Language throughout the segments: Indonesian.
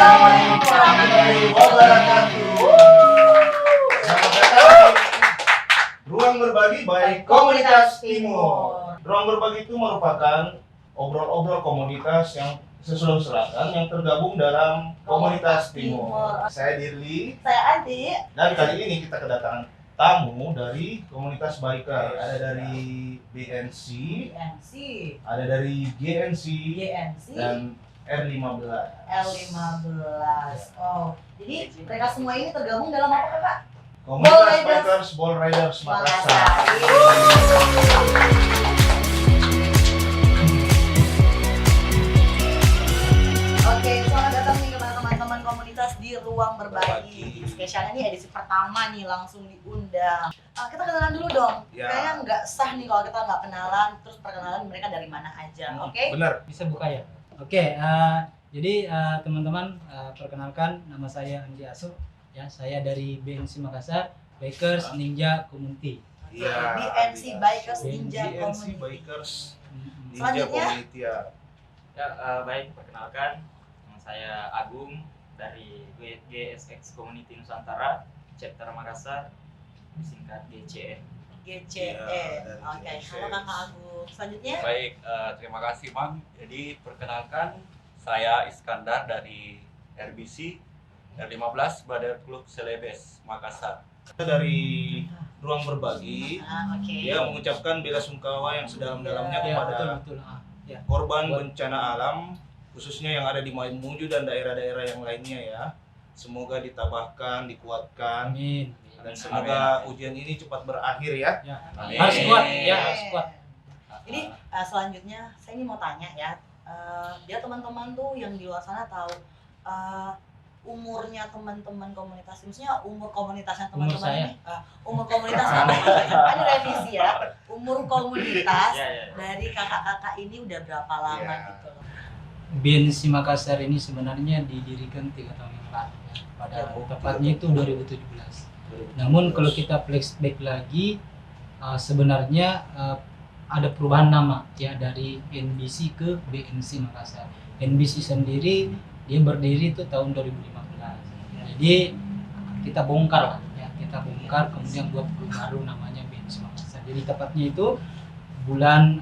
Assalamualaikum warahmatullahi wabarakatuh. Selamat datang di Ruang Berbagi by Komunitas Timur. Ruang Berbagi itu merupakan obrol-obrol komunitas yang sesuai yang tergabung dalam Komunitas Timur. Saya Dirli. Saya Adi. Dan kali ini kita kedatangan tamu dari komunitas biker. Ada dari BNC, ada dari GNC, dan R15. Oh, jadi mereka semua ini tergabung dalam apa, Kak? Komunitas Bikers Ball Riders Makassar. Oke, selamat datang nih kepada teman-teman komunitas di Ruang Berbagi. Spesialnya nih edisi pertama nih, langsung diundang. Kita kenalan dulu dong. Ya. Kayaknya nggak sah nih kalau kita nggak kenalan, terus perkenalan mereka dari mana aja, oke? Benar. Bisa buka ya? Oke, jadi teman-teman, perkenalkan nama saya Andi Asu. Ya, saya dari BNC Makassar, Bikers Ninja Community. Iya. BNC Bikers Ninja BNC Community. Bikers Ninja Selanjutnya? Community ya. Baik, perkenalkan nama saya Agung dari GSX Community Nusantara, chapter Makassar, disingkat GCN. GCN. Iya, Oke, dari halo GCN. Kakak Agung. Selanjutnya? Baik, terima kasih Mang. Jadi perkenalkan saya Iskandar dari RBC R15 Brother Club Celebes Makassar. Kita dari Ruang Berbagi, Oke. dia mengucapkan bela sungkawa yang sedalam-dalamnya Ya, kepada betul. Ya. korban bencana alam, khususnya yang ada di Mamuju dan daerah-daerah yang lainnya ya. Semoga ditabahkan, dikuatkan, Amin. dan semoga ujian ini cepat berakhir ya. Ya. Amin. Harus kuat, ya harus kuat. Jadi selanjutnya saya ini mau tanya ya, biar teman-teman tuh yang di luar sana tahu umurnya teman-teman komunitas, maksudnya umur komunitasnya teman-teman saya. ini, umur komunitasnya ada revisi ya, umur komunitas dari kakak-kakak ini udah berapa lama Iya. gitu. BNC Makassar ini sebenarnya didirikan 3 tahun yang lalu ya. Pada tepatnya itu 2017. Namun kalau kita flashback lagi, sebenarnya ada perubahan nama ya dari NBC ke BNC Makassar. NBC sendiri dia berdiri itu tahun 2015. Jadi kita bongkar lah ya, kita bongkar kemudian buat baru namanya BNC Makassar. Jadi tepatnya itu bulan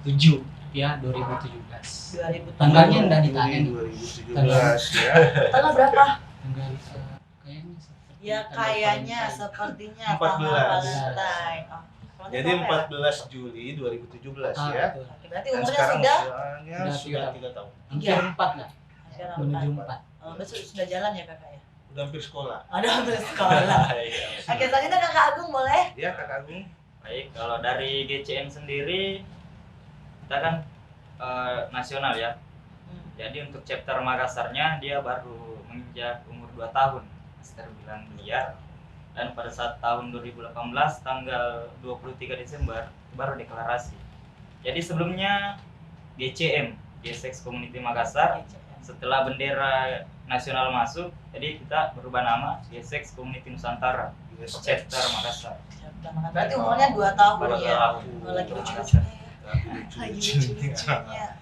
7 ya 2017. 2017. Tanggalnya enggak ditanya nih. 2017 ya. Tanggal berapa? Tanggal kayaknya seperti Ya tanggal kayaknya Valentine. sepertinya 14. tanggal Valentine. Kalau Jadi berapa ya? 14 Juli 2017 ya. Betul. Oke, berarti Dan umurnya sekarang sudah usianya Sudah sudah 3 3 tahun. Hampir 4 lah, hampir menuju 4. 4. Berarti sudah jalan ya kakak ya? Udah hampir sekolah. Ada hampir sekolah. Iya. Oke, selanjutnya kakak Agung boleh? Ya Kak Agung. Baik, kalau dari GCN sendiri kita kan nasional ya. Jadi untuk chapter Makassarnya dia baru menginjak umur 2 tahun, masih terbilang liar. Dan pada saat tahun 2018 tanggal 23 Desember baru deklarasi. Jadi sebelumnya GCM, GSX Community Makassar, setelah bendera nasional masuk, jadi kita berubah nama GSX Community Nusantara, chapter Makassar. Berarti umurnya 2 tahun Baru ya? tahun. Oh, lagi lucu-lucunya ya? Lagi Lucu-lucu. lucu-lucunya.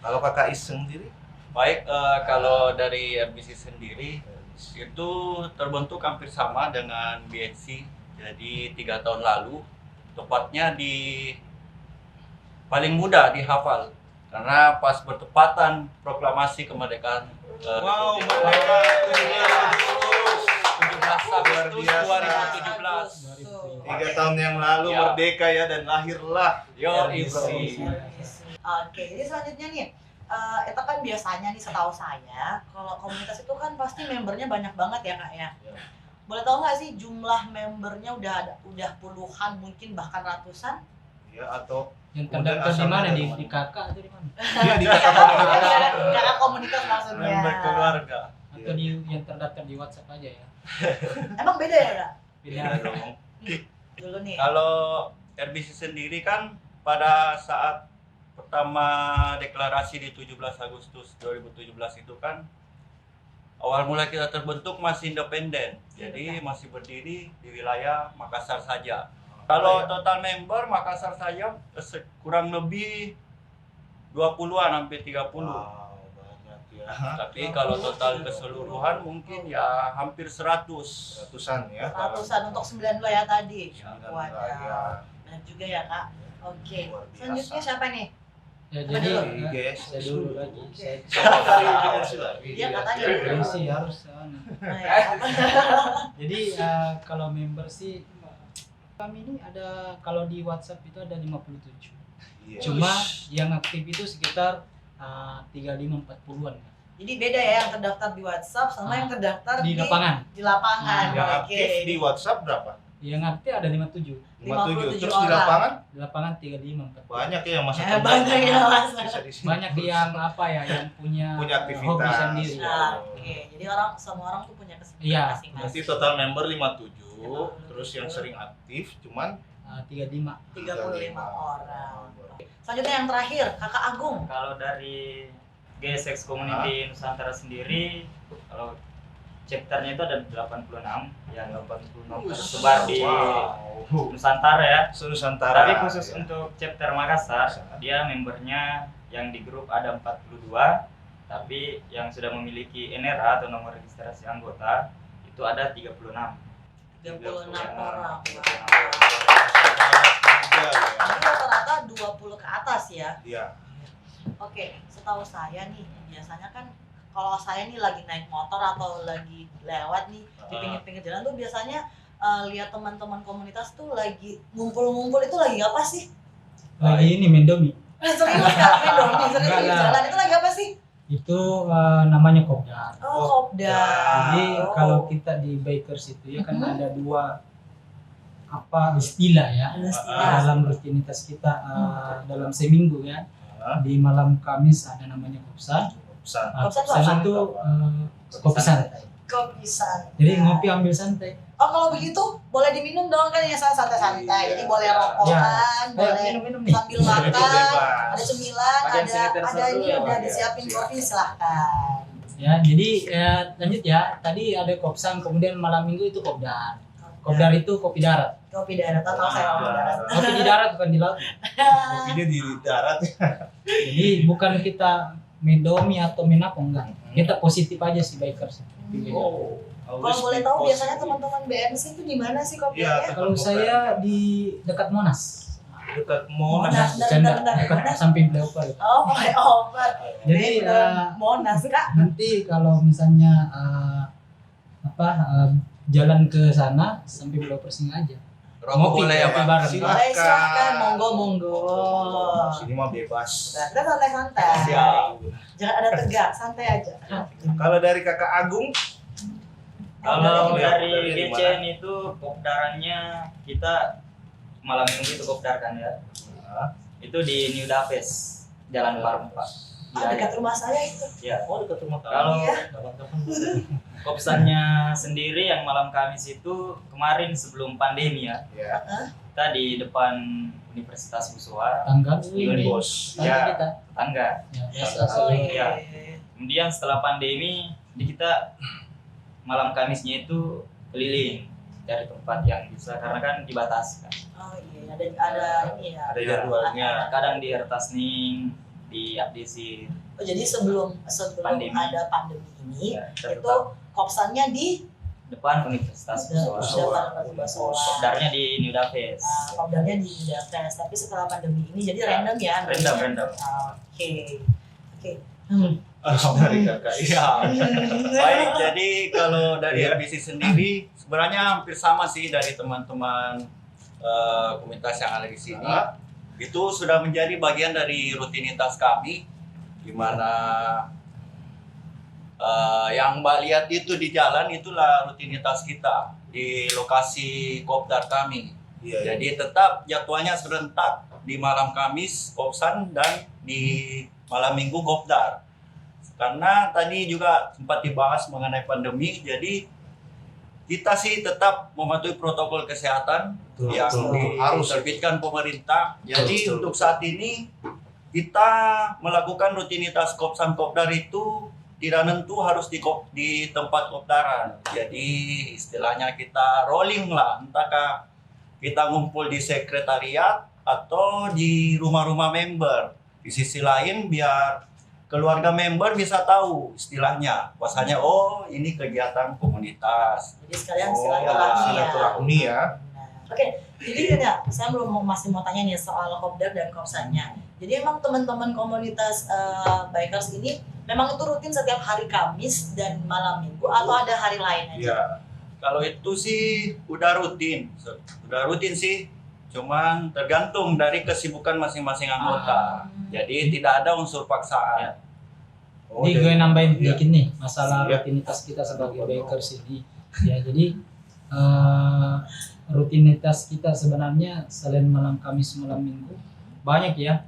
Kalau Kakak Iseng sendiri? Baik, kalau dari RBC sendiri itu terbentuk hampir sama dengan BNC. Jadi 3 tahun lalu, tepatnya di paling mudah dihafal karena pas bertepatan proklamasi kemerdekaan Wow, Republik merdeka 17 Agustus Luar biasa. 2017. 3 tahun yang lalu Ya. merdeka ya, dan lahirlah Yo, RBC. isi. Oke, jadi selanjutnya nih, itu kan biasanya nih setahu saya, kalau komunitas itu kan pasti membernya banyak banget ya kak ya. Boleh tahu nggak sih jumlah membernya udah puluhan, mungkin bahkan ratusan? Ya, atau Yang Kemudian terdaftar di asalnya mana? dari Di mana? kakak atau di mana? ya di Kakak Komunitas. Karena komunitas maksudnya. Member keluarga. Atau di yang terdaftar di WhatsApp aja ya? Emang beda ya kak? Iya Beda. dong. Dulu nih. Kalau RBC sendiri kan pada saat pertama deklarasi di 17 Agustus 2017 itu kan awal mula kita terbentuk masih independen. Jadi masih berdiri di wilayah Makassar saja. Kalau total member Makassar saja kurang lebih 20-an hampir 30. Wow, banyak Ya, Tapi kalau total keseluruhan mungkin ya hampir 100. ratusan ya. Ratusan untuk 9 ya tadi. Sembilan Wadah. ya. Benar juga ya Kak. Oke. Luar biasa. Selanjutnya siapa nih? Ya, Apa jadi dulu? Guys, saya dulu lagi. Iya, katanya. Saya sih harus. Nah, ya. Jadi kalau member sih kami ini ada, kalau di WhatsApp itu ada 57. Iya. Cuma yang aktif itu sekitar 35-40-an Jadi beda ya yang terdaftar di WhatsApp sama yang terdaftar di lapangan. Di lapangan. Yang Oke. aktif di WhatsApp berapa? Yang aktif ada 57. 57. 57 Terus di orang. lapangan Di lapangan 35-40. banyak ya Mas. Ya, banyak ya, Mas. Bisa di sini. Banyak yang apa ya, yang punya, Punya aktivitas. hobi sendiri. Nah, oke. Jadi semua orang tuh punya kesibukan Iya. Berarti masing-masing. total member 57, terus yang sering aktif cuman 35. 35 orang. Selanjutnya yang terakhir, Kakak Agung. Kalau dari GSX Community Nusantara sendiri, kalau chapternya itu ada 86 yang 86 tersebar di Wow. Nusantara ya. Nusantara. Tapi khusus ya. untuk chapter Makassar, dia membernya yang di grup ada 42, tapi yang sudah memiliki NRA atau nomor registrasi anggota itu ada 36. 36 orang. Juga, ya. Ini rata-rata 20 ke atas ya. Iya. Oke, setahu saya nih, biasanya kan kalau saya nih lagi naik motor atau lagi lewat nih di pinggir-pinggir jalan tuh biasanya lihat teman-teman komunitas tuh lagi ngumpul-ngumpul, itu lagi apa sih? Lagi ini Mendomi. Serius Kak, dong, serius Enggak di lah. jalan itu lagi apa sih? Itu namanya kopdar. Oh, kopdar. Jadi Oh. kalau kita di bikers itu ya kan ada dua istilah ya. Ada istilah. Dalam rutinitas kita dalam seminggu ya. Di malam Kamis ada namanya kopsan. Pesan. Kopsan Kopsan apa? itu kopi santai. Kopi santai. Jadi ngopi ambil santai. Oh, kalau begitu boleh diminum dong kan ya santai-santai. Iya. Jadi boleh rokokan, boleh minum nih. sambil makan, Bebas. ada cemilan, Bagian sanitizer ada dulu ini ya, udah Pak, ya. disiapin Siap. kopi, silahkan. Ya, jadi lanjut ya. Tadi ada kopsan, kemudian malam minggu itu kopdar. Kopdar itu kopi darat. Kopi darat, tahu saya kopi darat. Kopi di darat bukan di laut. Kopinya di darat. Jadi bukan kita mendomi atau menapa enggak. Kita positif aja sih bikers. Oh. Kalau boleh tahu biasanya teman-teman BMC itu di mana sih kopinya? Iya, Kalau saya di dekat Monas. dekat Monas. Bentar. Dekat samping flyover. Oh, flyover. Jadi Monas Kak. nanti kalau misalnya jalan ke sana sampai flyover sini aja. Rokok boleh ya kopi Pak? bareng. Silakan. Boleh, silahkan, monggo. Sini mah bebas. Nah, kita santai-santai. Siap. Jangan ada tegak, santai aja. Kalau dari Kakak Agung, Kalau Ya, dari dari GCN itu kopdarannya kita malam minggu itu kopdar kan ya. Itu di New Daves, Jalan Parempa. Ah, dekat rumah saya itu. Ya. oh dekat rumah Kalau Iya. kopsannya sendiri yang malam Kamis itu kemarin sebelum pandemi ya, Ya. kita di depan Universitas Musoa, Tanggal Iwan ini. Bos. Tanggal Ya, kita. tangga. Ya, biasa. Oh Iya. iya. Kemudian setelah pandemi, jadi kita malam Kamisnya itu keliling dari tempat yang bisa karena kan dibatasi kan. Oh iya, ada ini ya. Ada jadwalnya. Kadang di Ertasning, di Abdesi. Oh, jadi sebelum Pandemi. ada pandemi ini, Ya, kita itu tetap kopsannya di depan Universitas Musoa. depan Musoa. Kopdarnya di New Daves. Kopdarnya di Daves, tapi setelah pandemi ini jadi random ya. Random. Oke. Dari Kakak. Iya. Baik, jadi kalau dari Iya. RBC sendiri sebenarnya hampir sama sih dari teman-teman komunitas yang ada di sini. Itu sudah menjadi bagian dari rutinitas kami, di mana yang Mbak lihat itu di jalan itulah rutinitas kita di lokasi kopdar kami. Iya. Jadi tetap jadwalnya serentak di malam Kamis kopsan dan di malam Minggu kopdar. Karena tadi juga sempat dibahas mengenai pandemi, jadi kita sih tetap mematuhi protokol kesehatan yang harus diterbitkan pemerintah. Jadi Betul. untuk saat ini kita melakukan rutinitas kopsan kopdar itu tidak nentu harus di tempat kopdaran. Jadi istilahnya kita rolling lah, entahkah kita ngumpul di sekretariat atau di rumah-rumah member. Di sisi lain biar keluarga member bisa tahu istilahnya. Bahwasanya oh ini kegiatan komunitas. Jadi sekalian Oh, silaturahmi ya. silaturahmi ya. Nah, oke, jadi ya, saya masih mau tanya nih soal Kopdar dan Kopsanya. Jadi emang teman-teman komunitas bikers ini memang itu rutin setiap hari Kamis dan malam Minggu atau ada hari lain aja? Ya, kalau itu sih udah rutin sih. Cuman tergantung dari kesibukan masing-masing anggota. Jadi tidak ada unsur paksaan. Oh, Jadi gue jadi- nambahin iya. dikit nih masalah Siap. rutinitas kita sebagai bikers ini. Ya jadi rutinitas kita sebenarnya selain malam Kamis malam Minggu banyak ya,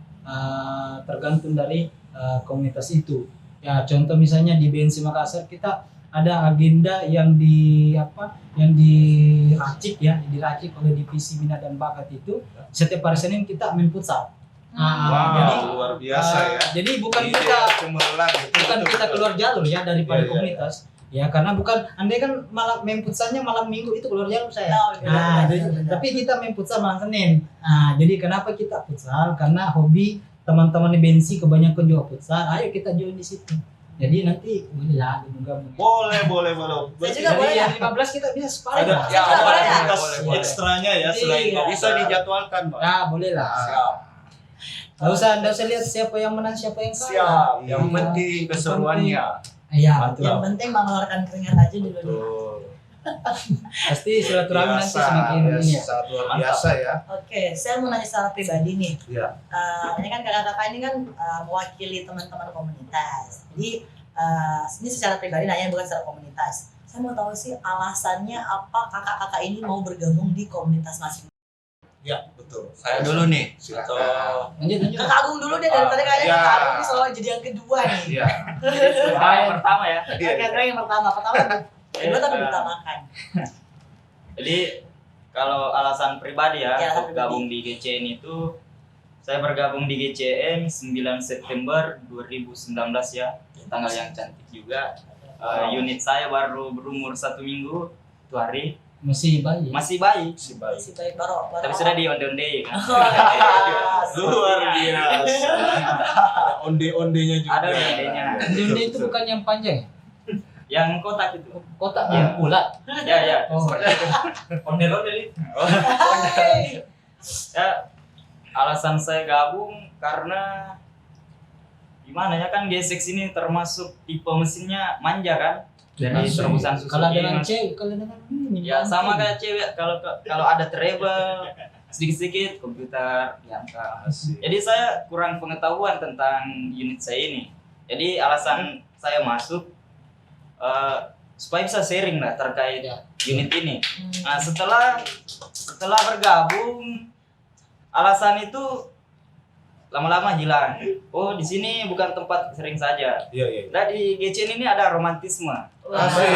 tergantung dari komunitas itu. Ya contoh misalnya di BNC Makassar kita ada agenda yang diracik oleh divisi minat dan bakat itu setiap hari Senin kita main futsal. Wow, jadi luar biasa ya. Jadi bukan Iya, kita cemerlang, betul, bukan betul, kita betul. keluar jalur ya daripada Iya, iya, komunitas. Ya karena bukan andai kan malam main futsalnya malam Minggu itu keluar jalur saya. Oh, iya, Tapi kita main futsal malam Senin. Nah, jadi kenapa kita futsal? Karena hobi teman-teman di Bensi kebanyakan juga futsal. Ayo kita join di situ. Jadi nanti boleh lah gabung-gabung. Boleh. Saya juga Jadi boleh yang ya. 15 kita bisa sparring. Ada Pak. ya, Boleh, ada boleh. aktivitas Boleh. ekstranya ya selain Iya. Bisa dijadwalkan, Pak. Ya, boleh lah. Siap. Nggak usah lihat siapa yang menang, siapa yang kalah. Siap. Yang Iya. penting keseruannya. Iya, Yang betul. penting mengeluarkan keringat aja dulu nih. Betul. Pasti silaturahmi nanti Biasa, semakin ya, ini ya. sangat luar biasa ya. Oke, saya mau nanya secara pribadi nih. Iya. Ini kan kakak-kakak ini kan mewakili teman-teman komunitas. Jadi ini secara pribadi nanya bukan secara komunitas. Saya mau tahu sih alasannya apa kakak-kakak ini mau bergabung di komunitas masing-masing. Ya, betul. Saya dulu nih. Silakan. Atau Lanjut. Kakak Agung dulu deh dari tadi kayaknya Ya. kakak Agung ini selalu jadi yang kedua nih. Iya. Yang pertama ya. Iya. Oke, yang pertama kedua tapi diutamakan. Jadi kalau alasan pribadi ya, Ya, untuk pribadi. gabung di GCN itu, saya bergabung di GCN 9 September 2019 ya, tanggal yang cantik juga. Unit saya baru berumur 1 minggu, 1 hari, Masih bayi. masih bayi, Si baik. Si baik baru. tapi sudah di onde-onde kan. Luar biasa. Ada onde-ondenya juga. Ada onde-ondenya. Dunia itu bukan yang panjang ya? Yang kotak itu. Kotak Ya. yang bulat. Ya, Oh. seperti itu. Ondel-ondel itu. Ya, alasan saya gabung karena gimana ya, kan G6 ini termasuk tipe mesinnya manja kan, dari Masih. terobosan Suzuki. Kalau dengan cewek, kalau dengan ini. Ya sama kayak cewek, kalau ada treble sedikit-sedikit komputer diangkat. Asik. Jadi saya kurang pengetahuan tentang unit saya ini. Jadi alasan saya masuk supaya bisa sharing lah terkait Ya. unit ini. Nah setelah bergabung, alasan itu lama-lama hilang. Oh di sini bukan tempat sering saja. Iya. Nah di GCN ini ada romantisme. Asik.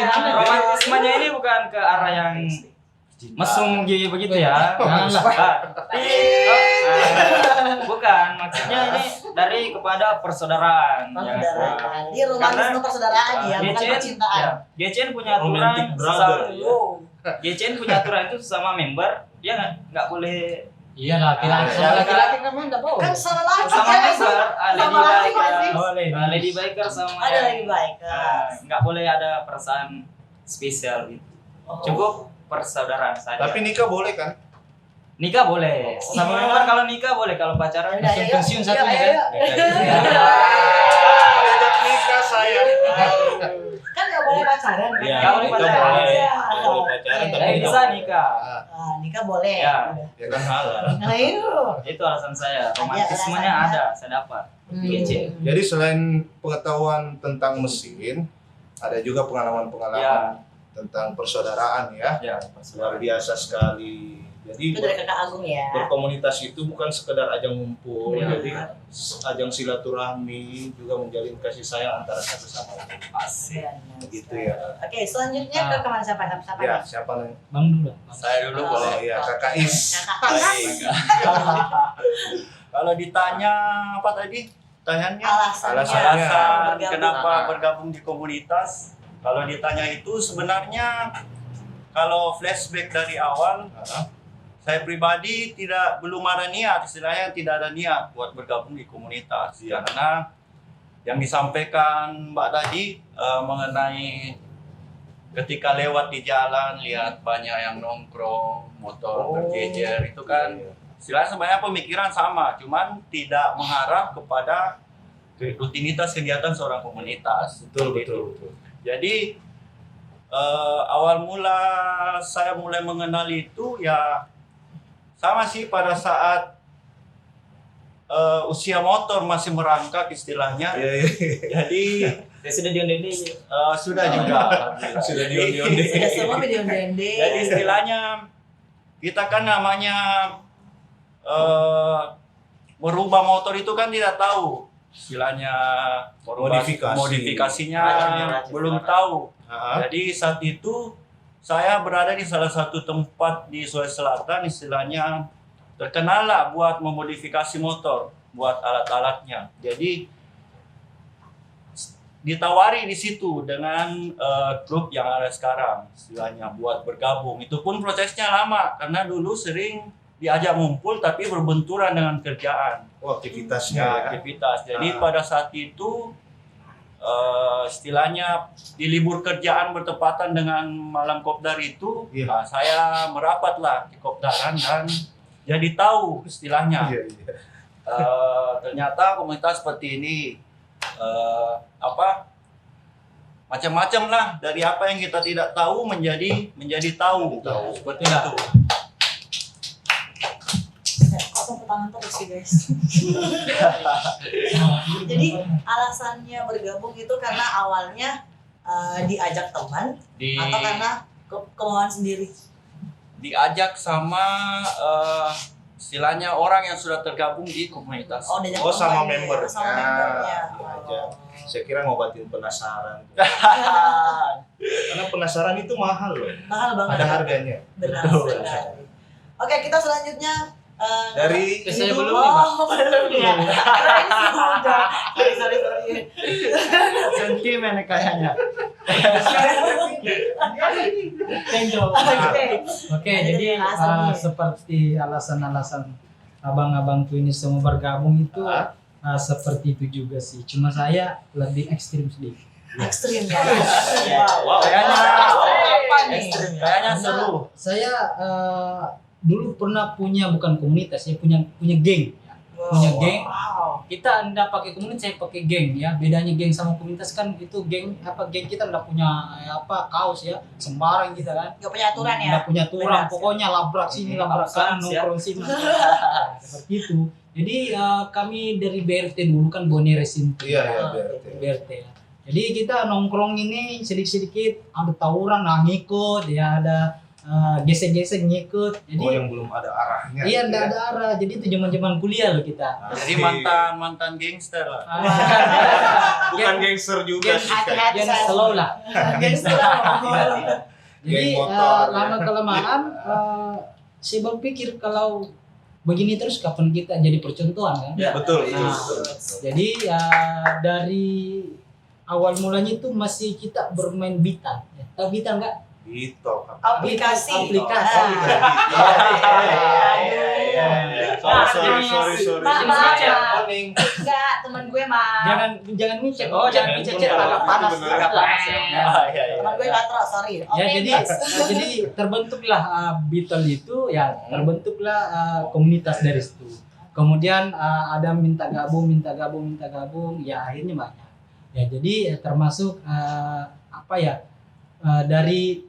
Romantismenya ini bukan ke arah yang mesum begitu ya. Janganlah. Bukan, maksudnya ini dari kepada persaudaraan. Persaudaraan. Ini romantisme persaudaraan ya, bukan GCN, percintaan. ya, GCN punya aturan Romantic brother, sesama- ya. GCN punya aturan itu sesama member, dia nggak boleh Iya lah, laki-laki Ah, sama ya, laki-laki kan enggak boleh. Kan sama laki sama ya. member, Sama laki masih. lady biker sama Ada yang- lagi baik. nggak boleh ada perasaan spesial gitu. Oh. Cukup persaudaraan saja. Tapi nikah boleh kan? Nikah boleh. Oh. Sama member kalau nikah boleh, kalau pacaran Udah, Langsung ayo, pensiun yuk. satunya, Yuk, kan? ayo, yuk. Ajak nikah saya. Kan nggak boleh pacaran kan? Iya, Nggak boleh nikah pacaran. boleh. Iya. Nggak boleh pacaran, Oke. tapi Tapi bisa nikah. Nikah boleh. Ya. Udah. Ya kan halal. Nah, yuk. Itu alasan saya. Romantismenya alasannya. ada, saya dapat. Di GCN. Jadi selain pengetahuan tentang mesin, ada juga pengalaman-pengalaman Ya. tentang persaudaraan ya. Ya, Luar biasa sekali. Jadi Itu dari kakak Agung ya. berkomunitas itu bukan sekedar ajang ngumpul, Ya. jadi ajang silaturahmi, juga menjalin kasih sayang antara satu sama lain. Asik. Begitu ya. Oke, selanjutnya ke kemana siapa? Siapa Ya, nih? siapa nih? Bang dulu. Bang. saya dulu boleh. Oh ya, Kakak Is. Kakak Is. Kalau ditanya apa tadi? Tanyanya Alasannya. alasan bergabung. kenapa bergabung di komunitas. Kalau ditanya itu sebenarnya kalau flashback dari awal, saya pribadi belum ada niat, istilahnya tidak ada niat buat bergabung di komunitas. Iya. Karena yang disampaikan Mbak tadi mengenai ketika lewat di jalan lihat banyak yang nongkrong, motor berjejer, itu kan istilahnya sebenarnya pemikiran sama, cuman tidak mengarah kepada rutinitas kegiatan seorang komunitas. Betul. Jadi awal mula saya mulai mengenal itu ya sama sih pada saat usia motor masih merangkak istilahnya. Jadi Ya sudah dionde sudah juga. Sudah dionde. Sudah semua video dende. Jadi istilahnya kita kan namanya merubah motor itu kan tidak tahu istilahnya modifikasinya Racun. belum tahu. Ah, Jadi saat itu saya berada di salah satu tempat di Sulawesi Selatan, istilahnya terkenal lah buat memodifikasi motor, buat alat-alatnya. Jadi ditawari di situ dengan klub yang ada sekarang, istilahnya buat bergabung. Itu pun prosesnya lama karena dulu sering diajak ngumpul tapi berbenturan dengan kerjaan. aktivitasnya. Ya, aktivitas. Jadi Ah. pada saat itu istilahnya di libur kerjaan bertepatan dengan malam kopdar itu, Iya. nah, saya merapatlah di kopdaran dan jadi tahu istilahnya. Iya. Ternyata komunitas seperti ini macam-macam lah, dari apa yang kita tidak tahu menjadi tahu. Seperti itu. Kok tepuk tangan terus sih guys. Jadi alasannya bergabung itu karena awalnya diajak teman atau karena kemauan sendiri? Diajak sama istilahnya orang yang sudah tergabung di komunitas. Diajak Oh, sama teman, membernya. sama membernya. Diajak. Saya kira ngobatin penasaran. Karena penasaran itu mahal loh. Mahal banget. Ada harganya. Benar Betul. sekali. Oke, kita selanjutnya Dari Saya ini belum dulu. nih, Pak. Belum ya. Kirain sudah. Sorry. Sentimen kayaknya. Oke. Oke, Ada jadi alasannya. seperti alasan-alasan abang-abangku ini semua bergabung itu seperti itu juga sih. Cuma saya lebih ekstrim sedikit. Ekstrim ya. Wow, kayaknya Apa nih? kayaknya seru. Saya dulu pernah punya, bukan komunitas, saya punya geng. Punya geng. Wow. Kita anda pakai komunitas, saya pakai geng ya. Bedanya geng sama komunitas kan itu geng kita enggak punya kaos ya, sembarang kita kan. Gak punya aturan ya? Enggak punya aturan, Bebas, pokoknya labrak sini, labrak sana, Sans, ya. nongkrong sini. Seperti itu. Jadi kami dari BRT dulu kan Boneres itu. Iya, BRT ya. Jadi kita nongkrong ini sedikit-sedikit ada tawuran, ngikut ya, ada gesek-gesek ngikut. Jadi yang belum ada arahnya. iya, gitu enggak ya. ada arah. Jadi itu zaman-zaman kuliah loh kita. Jadi Asik. mantan gangster lah. Bukan gangster juga sih. Hati-hati Yang saya. slow lah. Gangster. Jadi Geng motor. lama kelamaan saya berpikir kalau begini terus kapan kita jadi percontohan kan? Ya. Betul. Nah, jadi dari awal mulanya itu masih kita bermain bitan. Ya. Tahu bitan nggak? Gitu. Aplikasi. Aplikasi. Sorry. Enggak, teman gue mah. Jangan micet. Oh, jangan micet, agak panas. Agak panas ya. Teman gue katro, sorry. Ya, jadi terbentuklah Beetle itu ya, terbentuklah komunitas dari situ. Kemudian ada minta gabung, ya akhirnya banyak. Ya jadi termasuk dari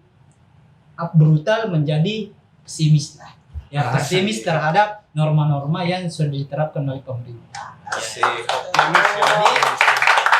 brutal menjadi pesimis lah. Ya pesimis terhadap norma-norma yang sudah diterapkan oleh pemerintah. Asik. Optimis ya.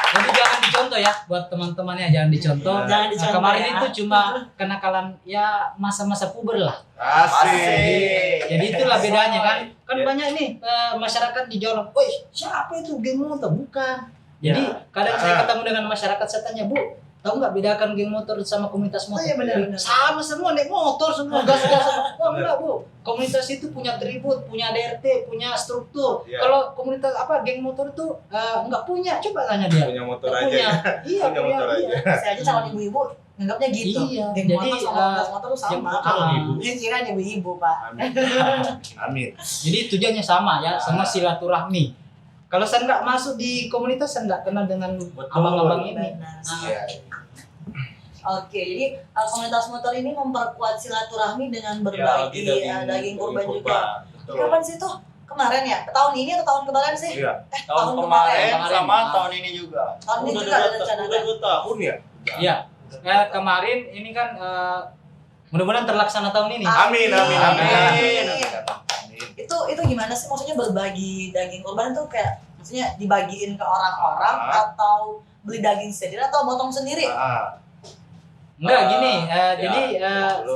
Jadi jangan dicontoh ya buat teman-temannya, jangan dicontoh. Jangan dicontoh Kemarin ya. itu cuma kenakalan ya masa-masa puber lah. Asik. Jadi itulah bedanya kan. Kan banyak nih masyarakat di jalan, "Woi, siapa itu geng motor?" Bukan. Jadi kadang saya ketemu dengan masyarakat, saya tanya, "Bu, tahu nggak bedakan geng motor sama komunitas motor? Oh, iya, benar. Sama semua naik motor semua gas-gas. Oh enggak bu, komunitas itu punya atribut, punya DRT, punya struktur. Iya. Kalau komunitas apa geng motor itu nggak punya, coba tanya dia. Punya motor Nggak aja. punya. Iya Punya motor aja. Saya aja calon ibu-ibu nganggapnya gitu. Iya, Geng jadi, motor sama gas motor tuh yang sama. calon ibu. Kira ibu-ibu Pak. Amin. Amin. Jadi tujuannya sama ya, sama silaturahmi. Kalau saya nggak masuk di komunitas, saya nggak kenal dengan abang-abang ini. Benar. Iya. Oke, jadi komunitas motor ini memperkuat silaturahmi dengan berbagi daging kurban juga. Betul. Kapan sih tuh? Kemarin ya? Tahun ini atau tahun kemarin sih? Iya. Tahun kemarin Kemarin. sama tahun ini juga. Tahun ini Udah juga ada rencana. udah 2 tahun ya. Iya. Kemarin ini kan mudah-mudahan terlaksana tahun ini. Amin, amin, amin. Amin. Amin. Itu gimana sih maksudnya berbagi daging kurban tuh kayak maksudnya dibagiin ke orang-orang atau beli daging sendiri atau motong sendiri? Enggak gini, ya, jadi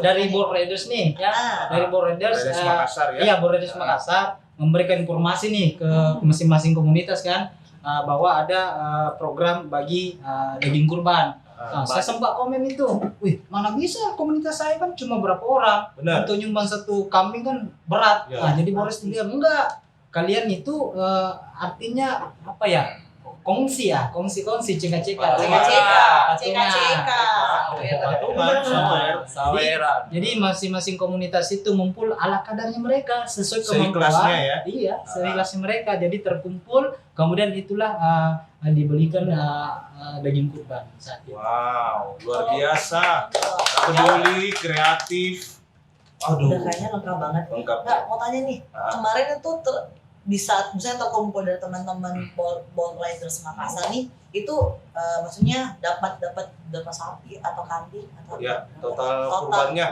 dari Board Raiders nih ya, dari Board Raiders, Raiders Makassar ya. iya Board Raiders Makassar memberikan informasi nih ke masing-masing komunitas kan bahwa ada program bagi daging kurban. Nah, saya sempat komen itu, wih mana bisa komunitas saya kan cuma berapa orang, Benar. untuk nyumbang satu kambing kan berat. Ya. Nah, jadi Boris bilang enggak, kalian itu artinya apa ya? Kongsi, ceka-ceka. Saweran. Jadi masing-masing komunitas itu ngumpul ala kadarnya mereka sesuai Seikhlasnya kemampuan. ya. Iya, seikhlasnya mereka. Jadi terkumpul, kemudian itulah dibelikan daging kurban saat itu. Wow, luar biasa. Peduli, kreatif. Udah Aduh, kayaknya lengkap banget. lengkap. Nggak, mau tanya nih, Ah. kemarin itu bisa misalnya terkumpul dari teman-teman Ball Riders Makassar nih, itu maksudnya dapat sapi atau kambing atau Ya, total kurbannya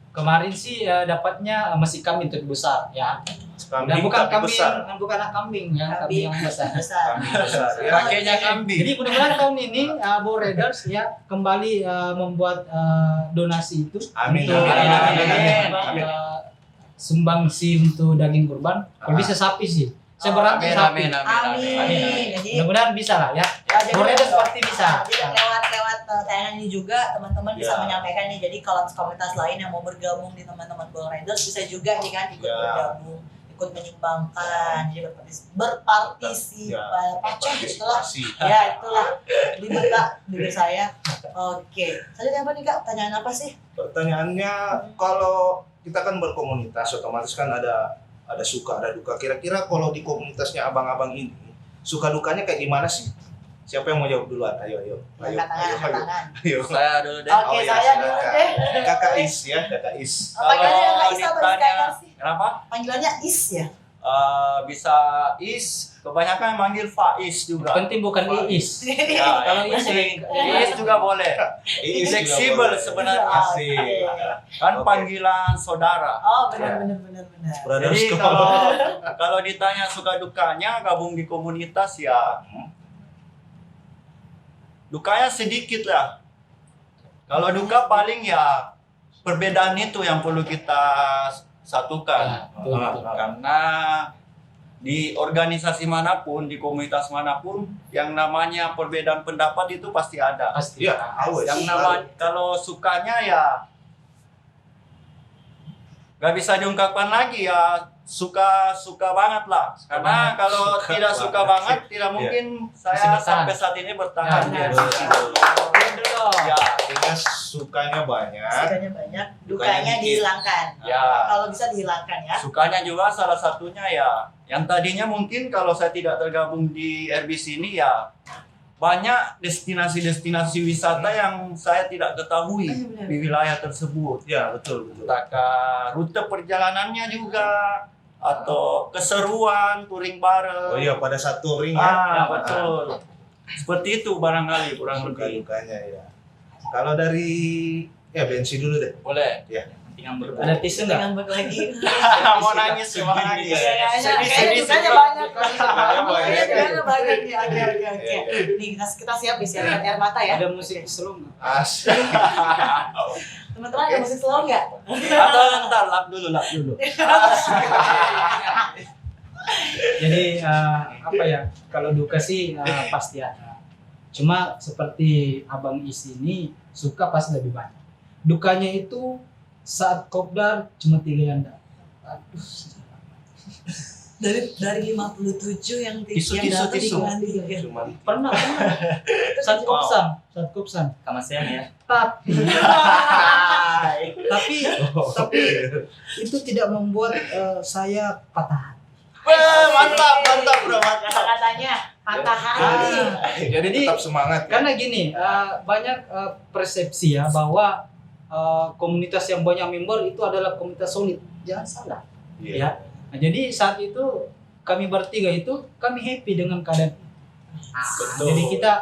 Kemarin sih dapatnya masih kambing terbesar ya. Dan kambing bukan tapi kambing, besar. bukan kambing ya, kambing yang besar. besar. Kambing besar ya. Kakeknya kambing. Jadi mudah-mudahan tahun ini Board Raiders ya kembali membuat donasi itu Amin, untuk amin, amin, amin, amin. sumbangsi untuk daging kurban. Kalau bisa sapi sih. Saya berarti sapi. Amin. Jadi Mudah-mudahan bisa lah ya. jadi Board Raiders pasti bisa. Jadi lewat tayangan ini juga teman-teman bisa Ya. menyampaikan nih. Jadi kalau komunitas lain yang mau bergabung di teman-teman Ball Riders bisa juga nih kan ikut Ya. bergabung, ikut menyumbangkan, jadi berpartisipasi. Itulah. Partisipasi. Ya itulah ribet Kak bibir saya. Oke. Selanjutnya apa nih Kak? Pertanyaan apa sih? Pertanyaannya, kalau kita kan berkomunitas, otomatis kan ada suka, ada duka. Kira-kira kalau di komunitasnya abang-abang ini, suka dukanya kayak gimana sih? Siapa yang mau jawab duluan? Ayo. Angkat tangan. Ayo. Saya dulu deh. Oke, Oh, ya, saya dulu silakan. deh. Kakak Is ya, Kakak Is. Panggilannya Kak Is atau ditanya- Iskandar sih? Kenapa? Panggilannya Is ya? Bisa Is, kebanyakan manggil Faiz juga. Penting bukan Iis. Ya, Kalau yang Is penting Is juga boleh. Is Fleksibel juga boleh. sebenarnya. Asik. Kan Oke. panggilan saudara. Oh benar. Brothers Jadi call. kalau ditanya suka dukanya gabung di komunitas ya dukanya sedikit lah. Kalau duka paling ya perbedaan itu yang perlu kita satukan. Betul. Karena di organisasi manapun, di komunitas manapun, yang namanya perbedaan pendapat itu pasti ada. Pasti. Iya, always. Yang namanya kalau sukanya ya nggak bisa diungkapkan lagi ya suka banget lah. Karena banget. kalau Suka tidak suka banget. banget tidak mungkin saya Bisa bertahan. sampai saat ini bertahan. Ya, di betul. RBC. Ya, Sehingga sukanya banyak. Sukanya banyak, dukanya dikit. dihilangkan. ya. Kalau bisa dihilangkan ya. Sukanya juga salah satunya ya yang tadinya mungkin kalau saya tidak tergabung di RBC ini ya banyak destinasi-destinasi wisata yang saya tidak ketahui di wilayah tersebut. Ya, betul. Entahkah rute perjalanannya juga atau keseruan touring bareng. Oh iya, pada saat touring ya. Betul. Seperti itu barangkali kurang Suka lebih. dukanya ya. Kalau dari Bensi dulu deh. Boleh. Tinggal berbagi. Ada tisu nggak? Dengan berbagi. Mau nangis, mau nangis. Sedih Sedih. banyak. Dukanya banyak. Dukanya banyak ya. Oke. Nih kita siap disiapkan air mata ya. Ada musik slow nggak? Asik. Teman-teman ada musik slow nggak? Atau ntar lap dulu. Jadi apa ya? Kalau duka sih pasti ada. Cuma seperti Abang Is ini suka pasti lebih banyak. Dukanya itu saat kopdar cuma 3 yang datang. Aduh. Dari 57 yang Tisu, datang tisu. cuma 3. Cuma Pernah. Saat kopsan. Kamasean ya. Tapi itu tidak membuat saya patah hati. Mantap bro. Kata-katanya patah hati. Jadi Jadi, tetap semangat ya. Karena gini, banyak persepsi ya bahwa komunitas yang banyak member itu adalah komunitas solid. Jangan salah. Iya. Ya. Nah, jadi saat itu kami bertiga itu kami happy dengan keadaan. Betul. Jadi kita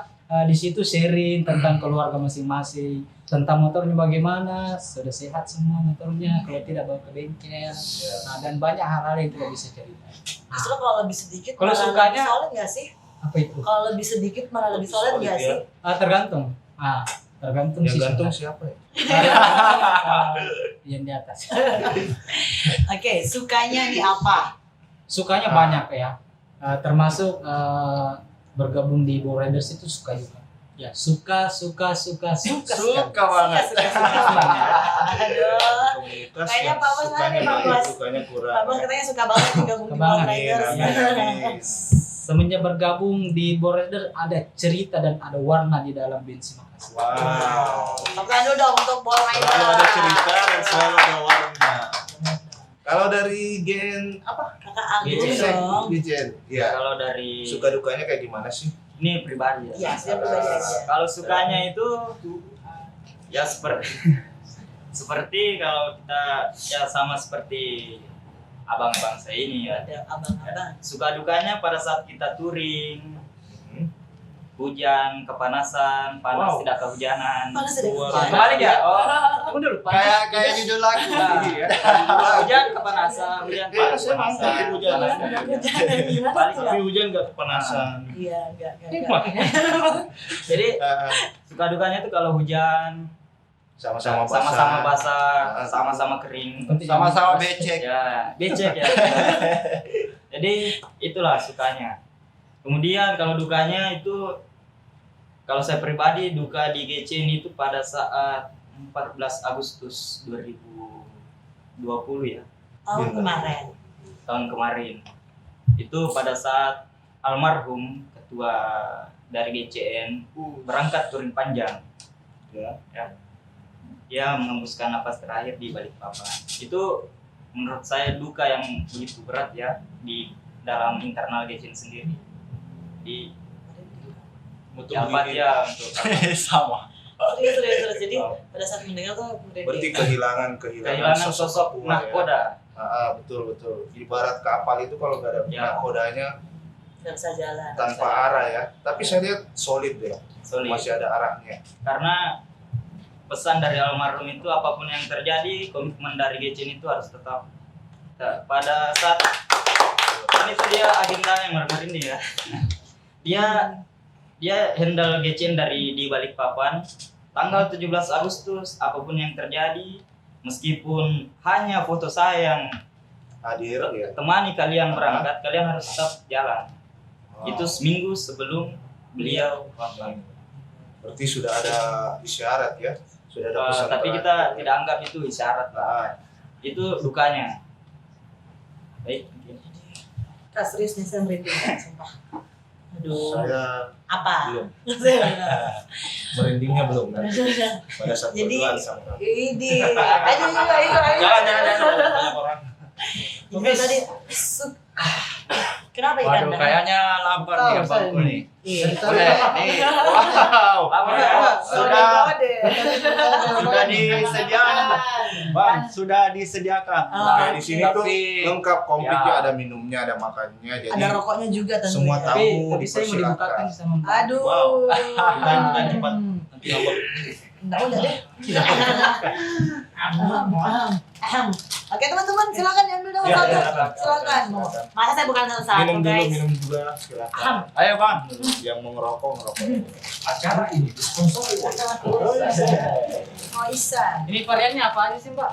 di situ sharing tentang keluarga masing-masing, tentang motornya bagaimana, sudah sehat semua motornya, kalau tidak bawa ke bengkel, nah, dan banyak hal-hal yang kita bisa cerita. Justru kalau lebih sedikit Kalau malah sukanya- lebih solid nggak sih? Apa itu? Kalau lebih sedikit malah lebih solid nggak ya. sih? Tergantung. Tergantung Yang sih. gantung suka. siapa ya? Yang di atas. Oke, sukanya nih apa? Sukanya banyak ya. Termasuk bergabung di Bow Riders itu suka juga. Ya, suka. Suka Suka, banget. Aduh. Komunitas Kayaknya yang Pak Bos sukanya ada, Pak banyak, Bos. sukanya kurang. Pak Bos katanya suka banget nih gabung di Suka banget. Bow Riders. Amin. Semenjak bergabung di Bow Riders ada cerita dan ada warna di dalam bensin Makassar. Wow. Tepuk dulu dong untuk Bow Riders. Selalu ada cerita dan selalu ada warna. Kalau dari Gen apa? Kakak Agung Gecen. dong. Di Gen. Iya. Kalau dari Suka dukanya kayak gimana sih? ini pribadi Iya, ya. saya pribadi aja. Kalau sukanya itu ya seperti kalau kita ya sama seperti abang-abang saya ini ya. Ada abang-abang. Suka dukanya pada saat kita touring, Hmm. hujan, kepanasan, panas Wow. tidak kehujanan. Panas tidak Luar kehujanan. Balik ya? Oh, Tunggu dulu, Kayak judul lagu. Iya. hujan kepanasan, hujan Panas emang, tapi hujan. panas. Nggak kehujanan, gimana Balik tuh? Tapi hujan nggak kepanasan. Iya, enggak. Jadi Eh, suka dukanya itu kalau hujan sama-sama basah. sama-sama basah, Ah. sama-sama kering. Sama-sama becek. Ya, becek ya. Jadi itulah sukanya. Kemudian kalau dukanya itu, kalau saya pribadi duka di GCN itu pada saat 14 Agustus 2020 ya, Tahun kemarin. tahun kemarin. Itu pada saat almarhum ketua dari GCN berangkat touring panjang. Ya. Dia mengembuskan napas terakhir di Balikpapan. Itu menurut saya duka yang begitu berat ya di dalam internal GCN sendiri. Di Untuk Al-Fatihah untuk Sama. Serius. Jadi pada saat mendengar tuh berarti merinding. kehilangan sosok ketua ya. nahkoda. Betul. Ibarat kapal itu kalau nggak ada Ya. nahkodanya Nggak bisa jalan. tanpa arah ya. Tapi saya lihat solid ya. Solid. Masih ada arahnya. Karena pesan dari almarhum itu apapun yang terjadi, komitmen dari GCN itu harus tetap. Pada saat ini tuh dia agenda yang ini ya. Dia handle GCN dari di Balikpapan tanggal 17 Agustus apapun yang terjadi, meskipun hanya foto saya yang Hadir ya. temani kalian berangkat, kalian harus tetap jalan. Wow. Itu seminggu sebelum beliau wafat. Berarti sudah ada isyarat ya. Sudah ada pesan Tapi terakhir. kita tidak anggap itu isyarat lah. Itu dukanya. Baik. Kak, serius nih saya merinding, sumpah. Aduh. Saya Apa? belum. Merindingnya belum kan. Pada saat Jadi- berdoa sama kamu. Ini. Ayo. Jangan. Banyak orang. Jadi tadi kenapa ikan? Waduh, kayaknya lapar nih abangku nih. Iya. Boleh, nih. Wow. Sudah disediakan. Bang, sudah disediakan. Ah, Nah, di sini Tapi- tuh lengkap komplitnya, Ya. ada minumnya, ada makannya. Jadi Ada rokoknya juga tentunya. semua tamu Tapi saya mau dibukakan dipersilakan. sama Mbak. Aduh. Wow. Bukan cepat. Nanti ngambek. Nggak udah deh. Ahem. Oke teman-teman silakan diambil dong Ya, satu. ya, Silakan. silakan. Masa saya bukan satu-satu Minum dulu, guys. minum juga. Silakan. Ayo bang. Yang mau ngerokok. Acara ini disponsori Oh Isan. Ini variannya apa aja sih Mbak?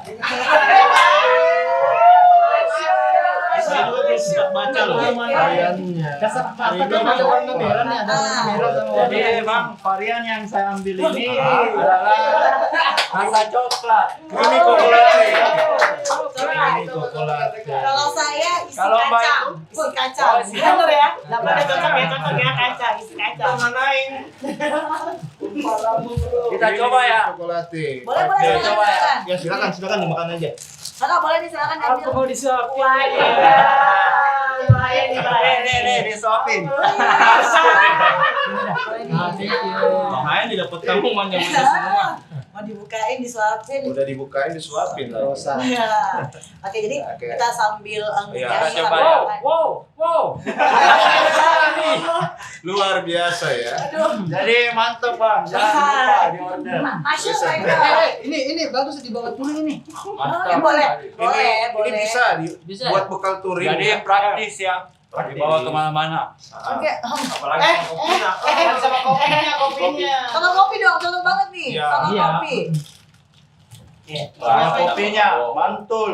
Saya juga suka baca loh. Variannya. Apa tuh ada warna merah nih, ada warna merah sama warna Jadi emang varian yang saya ambil ini adalah rasa coklat. Ini kokolate. Coba. Ini kokolate. Kalau saya isi Kalau Mbak kacang, isi kacang. Oh, isi Bener ya? Dapat ada cocok ya kacang, isi kacang. Kita coba ya. Kokolate. Boleh boleh Oke, silakan coba ya. silakan. Ya silakan dimakan aja. Kakak boleh disilakan ambil. Aku mau disuapin. Wah, iya. Lumayan nih, Pak. Nih, disuapin. thank you. Makanya didapat kamu manja-manja semua. Mau dibukain, disuapin. Udah dibukain disuapin lah. Rosa. Iya. Oke, jadi Oke. kita sambil Iya, ngunyah kita coba sambil ya. makan. Wow. Luar biasa ya. Jadi mantep bang, jangan lupa di order. Masuk, Bisa. Michael. Ini bagus dibawa pulang ini. Oh, boleh. Boleh, Ini boleh. bisa Bisa. buat bekal touring. Jadi praktis ya, dibawa kemana-mana. Oke. Apalagi sama kopinya. Sama kopi dong, cocok banget nih. Iya. Sama Iya. kopi. Sama kopinya mantul.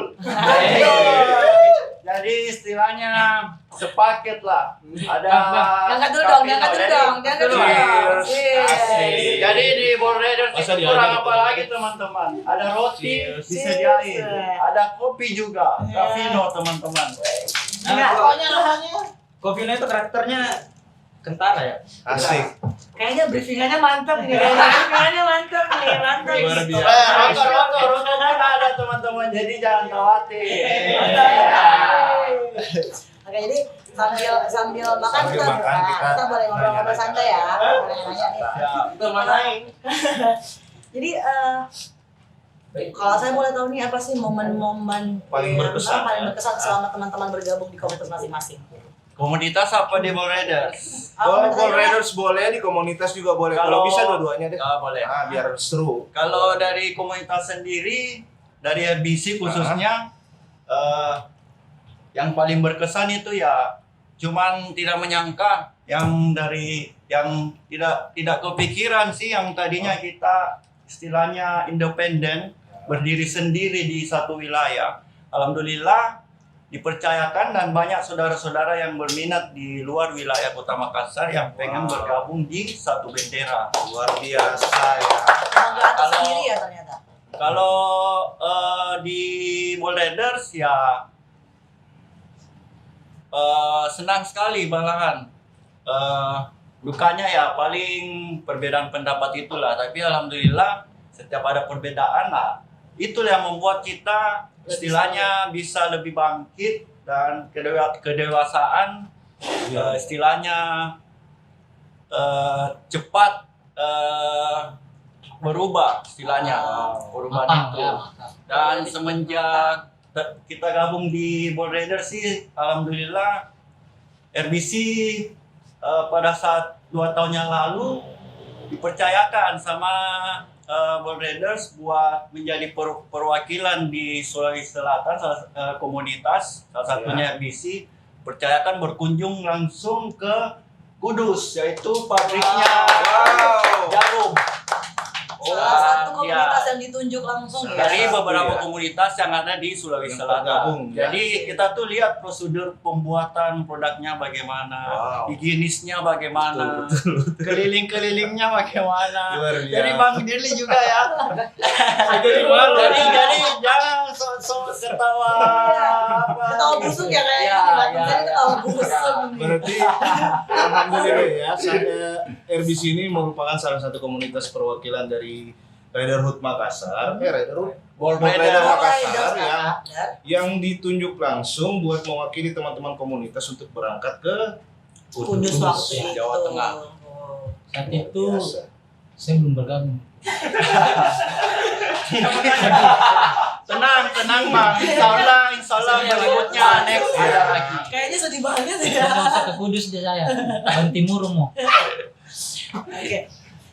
Jadi istilahnya sepaket lah. Ada. Angkat dulu dong, angkat dulu dong, angkat dulu dong. Cheers. Cheers. Asik. Jadi di Borderers Masa itu diaduk kurang gitu? apa lagi teman-teman? Ada roti Cheers. disediain, Cheers. ada kopi juga, Iya. Cafino teman-teman. Enggak, pokoknya rasanya Kopinya itu karakternya kentara ya. Asik. kayaknya briefingannya mantap nih. Briefingannya mantap nih, mantap. Luar nih. biasa. Rokok pun ada teman-teman, jadi jangan khawatir. Oke, jadi sambil makan Sambil kita, makan, kita boleh ngobrol-ngobrol santai ya. Boleh nanya nih. Teman lain. Jadi kalau saya boleh tahu nih apa sih momen-momen Paling yang berkesan, paling ya? berkesan selama teman-teman bergabung di komunitas masing-masing? Komunitas apa di Borderers? Kalau Ball Raiders boleh, di komunitas juga boleh. Kalau bisa dua-duanya deh. Boleh. Ah, biar seru. Kalau dari komunitas sendiri, dari RBC khususnya, yang paling berkesan itu ya, cuman tidak menyangka yang tidak kepikiran sih, yang tadinya kita istilahnya independen, berdiri sendiri di satu wilayah. Alhamdulillah dipercayakan dan banyak saudara-saudara yang berminat di luar wilayah Kota Makassar yang pengen bergabung di satu bendera. Luar biasa ya. Kebanggaan Kalau- tersendiri ya ternyata. Kalau di Ball Raiders ya senang sekali malahan. Dukanya ya paling perbedaan pendapat itulah. Tapi alhamdulillah setiap ada perbedaan lah, itulah yang membuat kita istilahnya bisa lebih bangkit dan kedewasaan, istilahnya cepat berubah istilahnya perubahan Matang itu. ya, matang. Dan semenjak kita gabung di Ball Raiders sih, alhamdulillah RBC pada saat 2 tahun yang lalu dipercayakan sama Ball Raiders buat menjadi perwakilan di Sulawesi Selatan, komunitas salah satunya RBC, percayakan berkunjung langsung ke Kudus, yaitu pabriknya jarum. Salah satu Ya. komunitas yang ditunjuk langsung ya. Dari beberapa Iya. komunitas yang ada di Sulawesi Yang tergabung, Selatan. ya. Jadi kita tuh lihat prosedur pembuatan produknya bagaimana, Wow. higienisnya bagaimana, keliling-kelilingnya bagaimana. Luar biasa. Jadi Bang Dirli juga ya. Jadi malu. Jadi jangan sok ketawa apa. Ketawa busuk ya kayaknya. Ya, Di Batam ya, saya ya. ketawa busuk nih. Berarti alhamdulillah ya, RBC ini merupakan salah satu komunitas perwakilan dari Raiderhood Makassar, Raiderhood Ball Raider Raider. Makassar ya, Ada. yang ditunjuk langsung buat mewakili teman-teman komunitas untuk berangkat ke Kudus waktu itu. Jawa Tengah. Oh. Saat itu Biasa. saya belum bergabung. Tenang Bang. Insya Allah berikutnya next ada lagi. Kayaknya sedih banget ya. Saya mau ke Kudus deh saya. Ban Timur mau. Oke.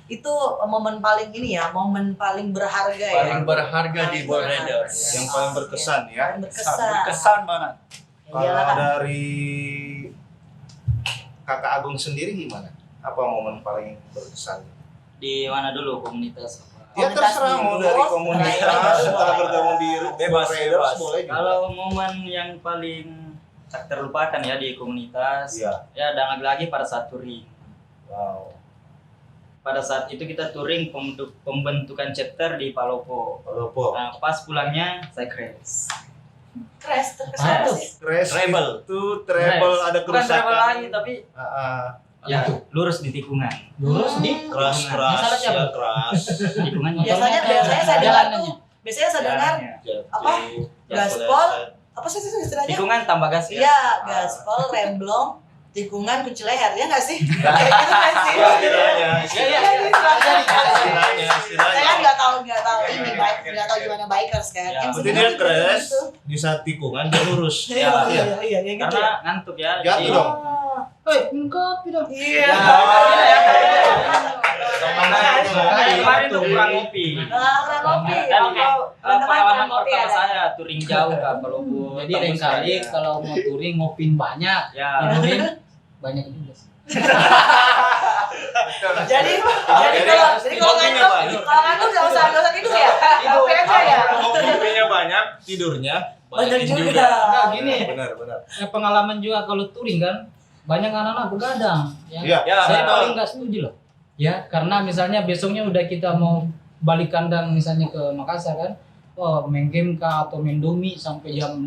Itu momen paling ini ya, momen paling berharga ya. Paling berharga di Ball Raiders. Yang paling berkesan ya. Paling berkesan. Berkesan banget. Ya, Kalau iyalah. dari Kakak Agung sendiri gimana? Apa momen paling berkesan? Di mana dulu komunitas apa? Ya Komunitas terserah mau dulu, dari setelah komunitas itu setelah boleh. bergabung di Bebas, Raiders bebas. boleh juga. Kalau momen yang paling tak terlupakan ya di komunitas. Iya. Ya dan lagi pada saat touring. Wow. Pada saat itu kita touring pembentukan chapter di Palopo. Palopo. Nah, pas pulangnya saya crash. Crash Apa tuh? sih. Crash Treble. itu treble ada Bukan kerusakan. travel lagi tapi ya lurus di tikungan. Lurus di Keras Masalah siapa? ya keras. Tikungan Biasanya saya dengar tuh. Biasanya saya dengar apa? Gaspol. Apa sih itu istilahnya? Tikungan tambah gas ya. Iya, gaspol, remblong, tikungan, kunci leher, ya nggak sih? Kayak gitu nggak sih? Istilahnya, Saya istilahnya. kan nggak tahu ini nggak tahu gimana bikers kan. Ya, Yang Berarti sebenarnya dia crash gitu. di saat tikungan dia lurus. Iya, iya, gitu Karena ya. ngantuk ya. Jatuh jadi- dong. Kopi dong. Iya. Makanya kemarin tuh kurang ngopi. Kurang kopi. Dan Teman-teman pengalaman kurang kopi pertama ada. saya touring jauh ke Palopo. Jadi lain kali kalau mau touring ngopin banyak, ya tidurin banyak juga sih. Jadi kalau ngantuk nggak usah tidur ya. Kopi aja ya. Kopinya banyak, tidurnya Banyak banyakin juga. Enggak gini, Benar, benar. pengalaman juga kalau touring kan banyak anak-anak begadang. Ya. Iya. Ya, Saya betul. paling nggak setuju loh. Ya, karena misalnya besoknya udah kita mau balik kandang misalnya ke Makassar kan, main game kah atau main domi sampai jam 5,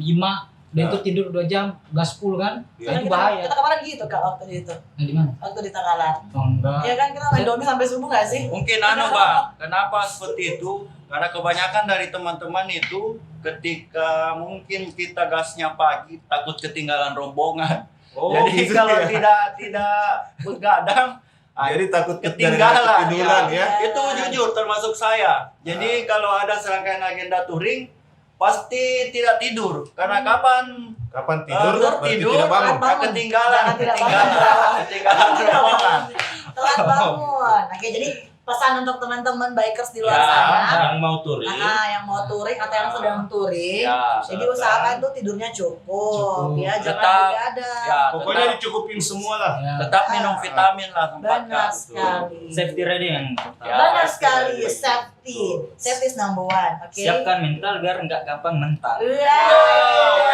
dan itu tidur 2 jam, gas full kan, Iya. itu bahaya. Kita kemarin gitu Kak waktu itu. Nah, di mana? Waktu di Takalar. Oh, enggak. Iya kan kita main domi sampai subuh nggak sih? Mungkin Bang, kenapa seperti itu? Karena kebanyakan dari teman-teman itu ketika mungkin kita gasnya pagi takut ketinggalan rombongan. Oh, Jadi gitu kalau ya. tidak begadang, Jadi takut ketinggalan ketiduran ya. Itu jujur termasuk saya. Jadi kalau ada serangkaian agenda touring pasti tidak tidur karena kapan Kapan tidur? Berarti tidur tidak bangun. bangun. ketinggalan Jangan tidak ketinggalan rombongan. Telat bangun. Oke, jadi pesan untuk teman-teman bikers di luar Ya. sana. Yang mau touring. Yang mau touring atau yang sedang touring, Ya, jadi usahakan tuh tidurnya cukup, Cukup. ya jangan Tetap, begadang. ya, Pokoknya dicukupin semua lah. Ya. tetap minum vitamin lah Benar sempatkan. sekali. safety ready yang pertama. Ya. Benar sekali, safety. Safety is number one, oke? Siapkan mental biar nggak gampang mental.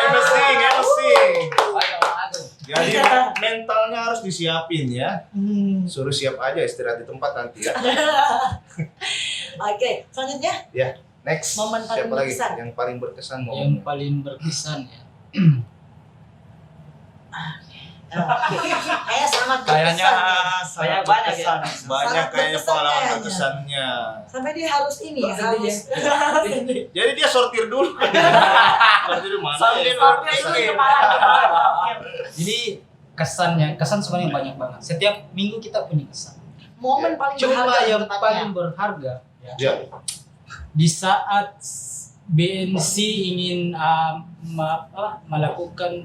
Emosing. Ayo, aduh. Jadi mentalnya harus disiapin ya. Suruh siap aja istirahat di tempat nanti ya. Oke, selanjutnya Next. Momen paling Siapa lagi? berkesan. Yang paling berkesan Yang momen. paling berkesan ya. kayaknya sangat Kayaknya berkesan ya. Banyak ya. Banyak Sangat kayaknya berkesan pengalaman kayaknya. berkesannya. Sampai dia harus ini, harus Jadi dia sortir dulu. Sortir di mana? Sambil ya? berpikir. Jadi kesan sebenarnya banyak banget. Setiap minggu kita punya kesan. momen paling Cuma berharga yang tepatnya. paling berharga Ya. di saat BNC ingin melakukan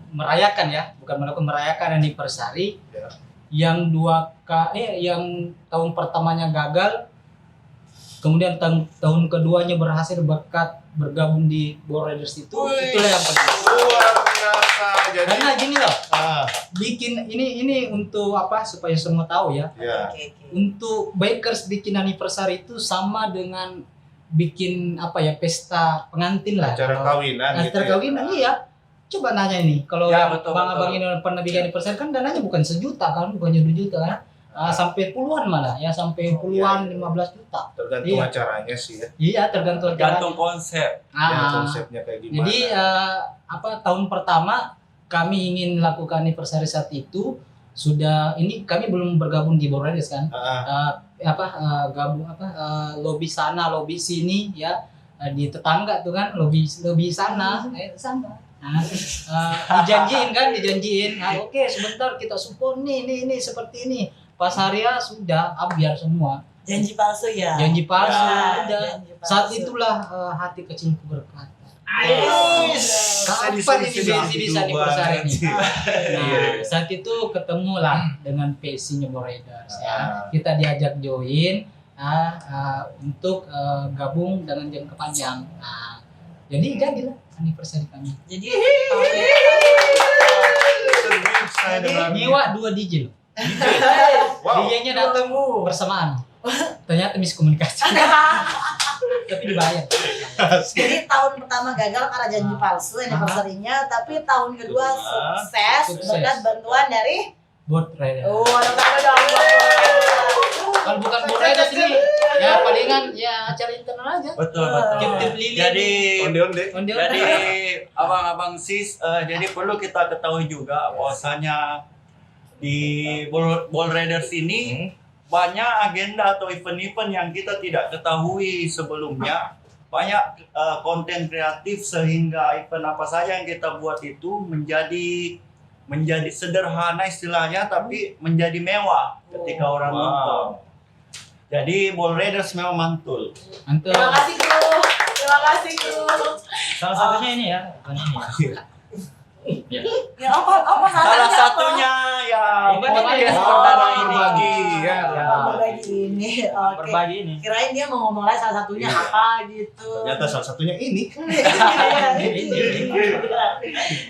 merayakan ya, bukan melakukan merayakan anniversary Ya. yang yang tahun pertamanya gagal, kemudian tahun keduanya berhasil bergabung di Board Riders itulah yang paling Luar biasa. Jadi karena gini loh, ah, bikin ini untuk apa supaya semua tahu ya. ya. Oke. Untuk bikers bikin anniversary itu sama dengan bikin apa ya, pesta pengantin lah. Acara Kalau- kawinan gitu. acara kawinan iya. Coba nanya ini, kalau Ya, yang betul, abang-abang betul. ini pernah bikin anniversary kan dananya bukan 1 juta kan, bukannya 2 juta kan. Sampai puluhan malah ya, sampai puluhan, 15 juta. Tergantung Iya. acaranya sih ya. Iya, tergantung Tergantung acaranya. konsep. Dan Ah, konsepnya kayak gimana. jadi tahun pertama kami ingin lakukan anniversary saat itu sudah ini kami belum bergabung di Board Riders kan. Gabung lobby sana lobby sini ya, di tetangga tuh kan lobby sana sama. Dijanjiin oke sebentar kita support nih seperti ini, pas hari ya sudah biar semua Janji palsu ya. janji palsu Ya, udah janji palsu. saat itulah hati kecilku berkata kapan Sedih, ini sedih, BNC bisa sedih anniversary banget ini. sih. Nah, saat itu ketemulah dengan PC-nya Board Riders ya. Kita diajak join untuk gabung dengan jangka panjang. Nah, jadilah anniversary kami. Jadi Sedih saya dengan Nyewa 2 DJ loh. Wow. DJ-nya datang bersamaan. Ternyata miskomunikasi. Tapi dibayar. Jadi tahun pertama gagal karena janji palsu anniversary-nya, tapi tahun kedua sukses berkat bantuan dari Boat rider. ada dong. Kalau bukan boat rider sini, ya palingan ya acara internal aja. Betul betul. Captain Lily. Jadi Onde-onde. jadi abang-abang sis, jadi perlu kita ketahui juga bahwasanya di Ball Raiders ini banyak agenda atau event-event yang kita tidak ketahui sebelumnya. Banyak konten kreatif sehingga event apa saja yang kita buat itu menjadi sederhana istilahnya, tapi menjadi mewah ketika orang nonton. Jadi Ball Raiders memang mantul. Antum. Terima kasih kru. Salah satunya ini ya, bukan ini ya. Ya apa Salah satunya ya Ini podcast ini. perdana ini. Berbagi ya. berbagi ini. Oke. Berbagi ini. Kirain dia mau ngomong lagi salah satunya apa gitu. Ternyata salah satunya ini.